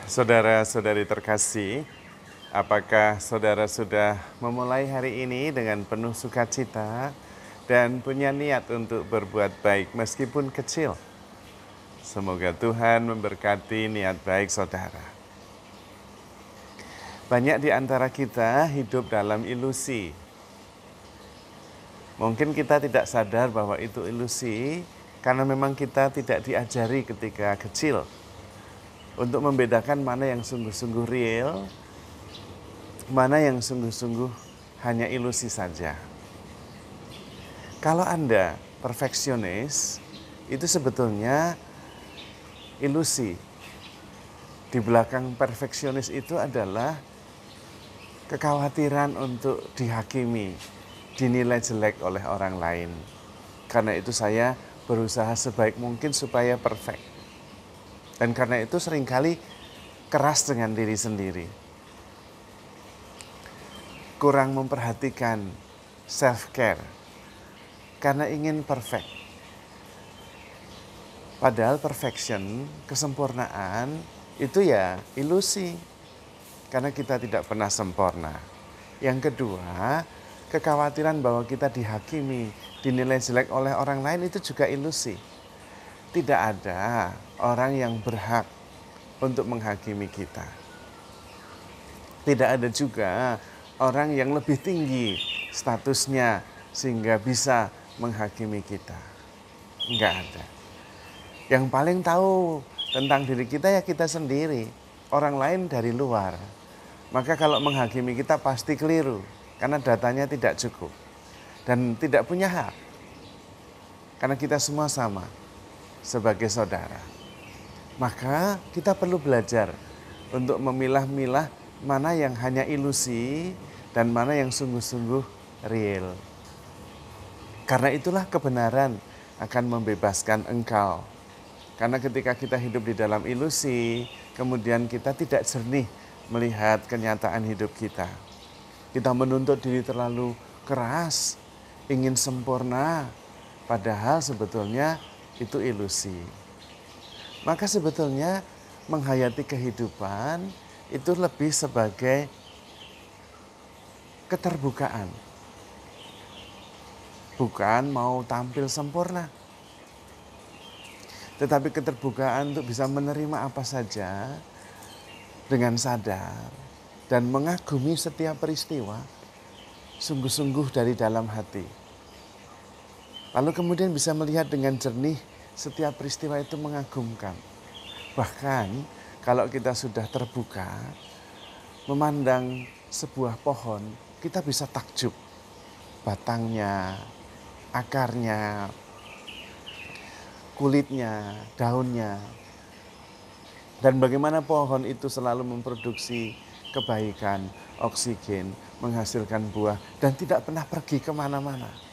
Saudara-saudari terkasih, apakah saudara sudah memulai hari ini dengan penuh sukacita dan punya niat untuk berbuat baik meskipun kecil? Semoga Tuhan memberkati niat baik saudara. Banyak di antara kita hidup dalam ilusi. Mungkin kita tidak sadar bahwa itu ilusi karena memang kita tidak diajari ketika kecil untuk membedakan mana yang sungguh-sungguh real, mana yang sungguh-sungguh hanya ilusi saja. Kalau Anda perfeksionis, itu sebetulnya ilusi. Di belakang perfeksionis itu adalah kekhawatiran untuk dihakimi, dinilai jelek oleh orang lain. Karena itu saya berusaha sebaik mungkin supaya perfect. Dan karena itu seringkali keras dengan diri sendiri. Kurang memperhatikan self-care karena ingin perfect. Padahal perfection, kesempurnaan, itu ya ilusi. Karena kita tidak pernah sempurna. Yang kedua, kekhawatiran bahwa kita dihakimi, dinilai jelek oleh orang lain itu juga ilusi. Tidak ada orang yang berhak untuk menghakimi kita. Tidak ada juga orang yang lebih tinggi statusnya sehingga bisa menghakimi kita. Enggak ada. Yang paling tahu tentang diri kita ya kita sendiri. Orang lain dari luar. Maka kalau menghakimi kita pasti keliru. Karena datanya tidak cukup. Dan tidak punya hak. Karena kita semua sama sebagai saudara. Maka kita perlu belajar untuk memilah-milah mana yang hanya ilusi dan mana yang sungguh-sungguh real. Karena itulah kebenaran akan membebaskan engkau. Karena ketika kita hidup di dalam ilusi, kemudian kita tidak jernih melihat kenyataan hidup kita. Kita menuntut diri terlalu keras, ingin sempurna, padahal sebetulnya itu ilusi. Maka sebetulnya menghayati kehidupan itu lebih sebagai keterbukaan. Bukan mau tampil sempurna. Tetapi keterbukaan untuk bisa menerima apa saja dengan sadar dan mengagumi setiap peristiwa sungguh-sungguh dari dalam hati. Lalu kemudian bisa melihat dengan jernih setiap peristiwa itu mengagumkan. Bahkan kalau kita sudah terbuka, memandang sebuah pohon, kita bisa takjub. Batangnya, akarnya, kulitnya, daunnya. Dan bagaimana pohon itu selalu memproduksi kebaikan, oksigen, menghasilkan buah, dan tidak pernah pergi kemana-mana.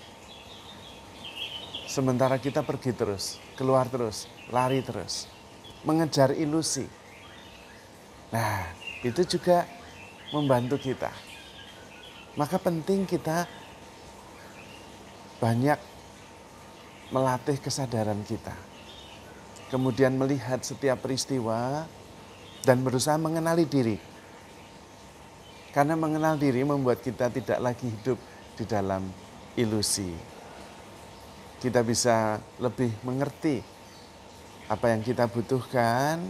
Sementara kita pergi terus, keluar terus, lari terus, mengejar ilusi. Nah, itu juga membantu kita. Maka penting kita banyak melatih kesadaran kita. Kemudian melihat setiap peristiwa dan berusaha mengenali diri. Karena mengenal diri membuat kita tidak lagi hidup di dalam ilusi. Kita bisa lebih mengerti apa yang kita butuhkan,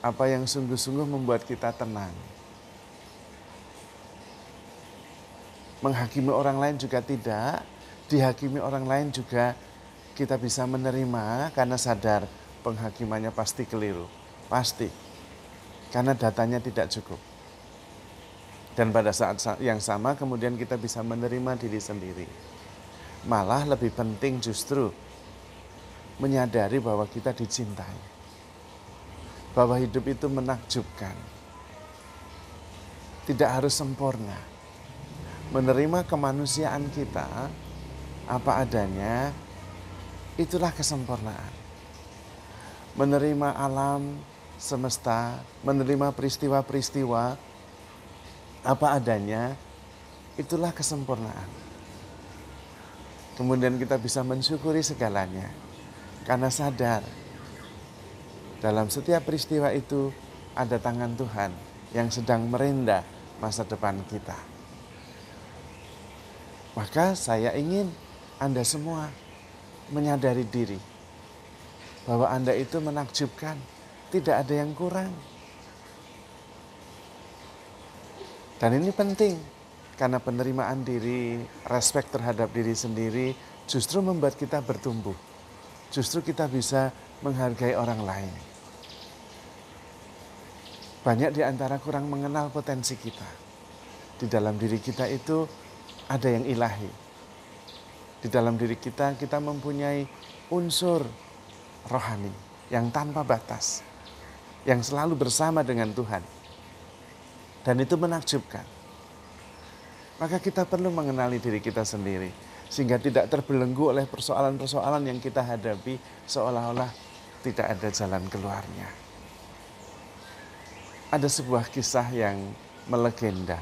apa yang sungguh-sungguh membuat kita tenang. Menghakimi orang lain juga tidak, dihakimi orang lain juga kita bisa menerima karena sadar penghakimannya pasti keliru. Pasti. Karena datanya tidak cukup. Dan pada saat yang sama kemudian kita bisa menerima diri sendiri. Malah lebih penting justru menyadari bahwa kita dicintai. Bahwa hidup itu menakjubkan. Tidak harus sempurna. Menerima kemanusiaan kita apa adanya, itulah kesempurnaan. Menerima alam semesta, menerima peristiwa-peristiwa apa adanya, itulah kesempurnaan. Kemudian kita bisa mensyukuri segalanya. Karena sadar dalam setiap peristiwa itu ada tangan Tuhan yang sedang merendah masa depan kita. Maka saya ingin Anda semua menyadari diri bahwa Anda itu menakjubkan, tidak ada yang kurang. Dan ini penting, karena penerimaan diri, respek terhadap diri sendiri justru membuat kita bertumbuh. Justru kita bisa menghargai orang lain. Banyak di antara kurang mengenal potensi kita. Di dalam diri kita itu ada yang ilahi. Di dalam diri kita, kita mempunyai unsur rohani yang tanpa batas, yang selalu bersama dengan Tuhan. Dan itu menakjubkan. Maka kita perlu mengenali diri kita sendiri, sehingga tidak terbelenggu oleh persoalan-persoalan yang kita hadapi seolah-olah tidak ada jalan keluarnya. Ada sebuah kisah yang melegenda.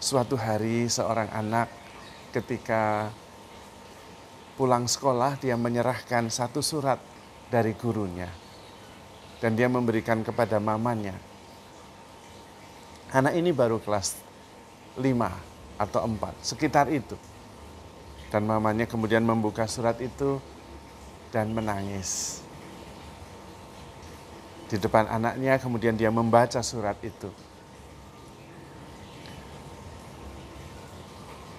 Suatu hari seorang anak ketika pulang sekolah, dia menyerahkan satu surat dari gurunya. Dan dia memberikan kepada mamanya. Anak ini baru kelas 5 atau 4, sekitar itu. Dan mamanya kemudian membuka surat itu dan menangis. Di depan anaknya kemudian dia membaca surat itu.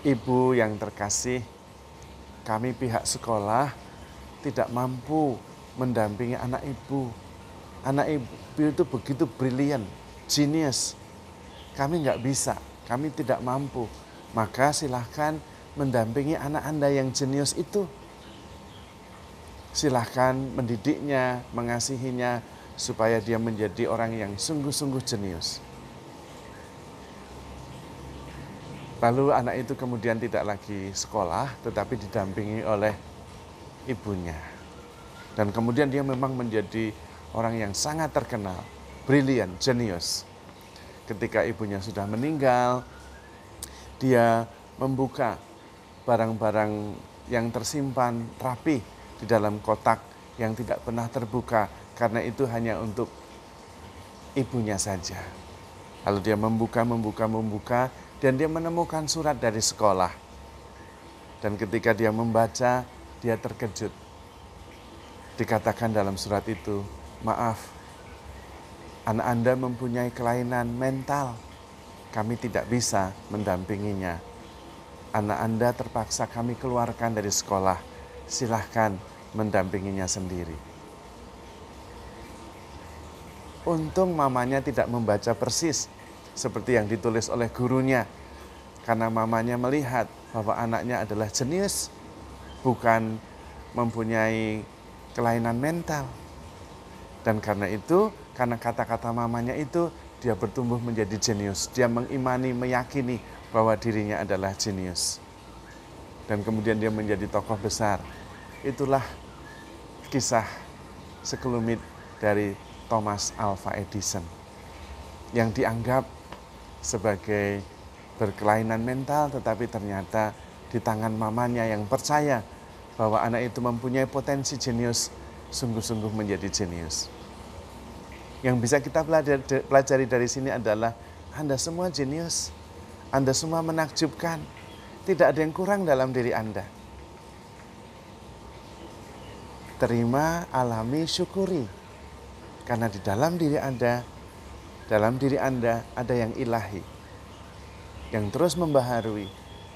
Ibu yang terkasih, kami pihak sekolah tidak mampu mendampingi anak ibu. Anak ibu itu begitu brilian, genius. Kami nggak bisa, kami tidak mampu. Maka silahkan mendampingi anak Anda yang jenius itu. Silahkan mendidiknya, mengasihinya, supaya dia menjadi orang yang sungguh-sungguh jenius. Lalu anak itu kemudian tidak lagi sekolah, tetapi didampingi oleh ibunya. Dan kemudian dia memang menjadi orang yang sangat terkenal, brilian, jenius. Ketika ibunya sudah meninggal, dia membuka barang-barang yang tersimpan rapi di dalam kotak yang tidak pernah terbuka, karena itu hanya untuk ibunya saja. Lalu dia membuka, dan dia menemukan surat dari sekolah. Dan ketika dia membaca, dia terkejut. Dikatakan dalam surat itu, maaf, anak Anda mempunyai kelainan mental. Kami tidak bisa mendampinginya. Anak Anda terpaksa kami keluarkan dari sekolah. Silahkan mendampinginya sendiri. Untung mamanya tidak membaca persis seperti yang ditulis oleh gurunya. Karena mamanya melihat bahwa anaknya adalah jenius, bukan mempunyai kelainan mental. Dan karena itu, karena kata-kata mamanya itu, dia bertumbuh menjadi jenius. Dia mengimani, meyakini bahwa dirinya adalah jenius. Dan kemudian dia menjadi tokoh besar. Itulah kisah sekelumit dari Thomas Alva Edison, yang dianggap sebagai berkelainan mental, tetapi ternyata di tangan mamanya yang percaya bahwa anak itu mempunyai potensi jenius, sungguh-sungguh menjadi jenius. Yang bisa kita pelajari dari sini adalah Anda semua jenius, Anda semua menakjubkan, tidak ada yang kurang dalam diri Anda. Terima, alami, syukuri, karena di dalam diri Anda ada yang ilahi, yang terus membaharui,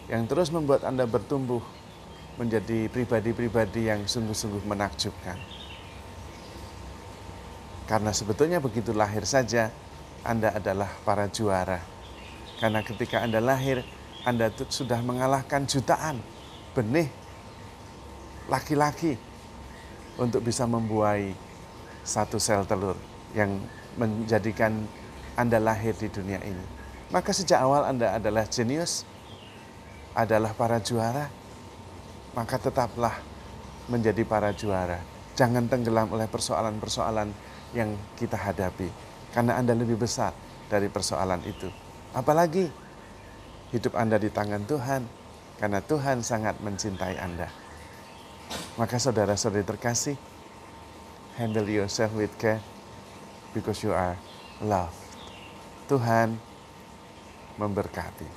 yang terus membuat Anda bertumbuh menjadi pribadi-pribadi yang sungguh-sungguh menakjubkan. Karena sebetulnya begitu lahir saja, Anda adalah para juara. Karena ketika Anda lahir, Anda sudah mengalahkan jutaan benih laki-laki untuk bisa membuai satu sel telur yang menjadikan Anda lahir di dunia ini. Maka sejak awal Anda adalah jenius, adalah para juara, maka tetaplah menjadi para juara. Jangan tenggelam oleh persoalan-persoalan yang kita hadapi, karena Anda lebih besar dari persoalan itu. Apalagi hidup Anda di tangan Tuhan, karena Tuhan sangat mencintai Anda. Maka saudara-saudari terkasih, handle yourself with care. because you are loved. Tuhan memberkati.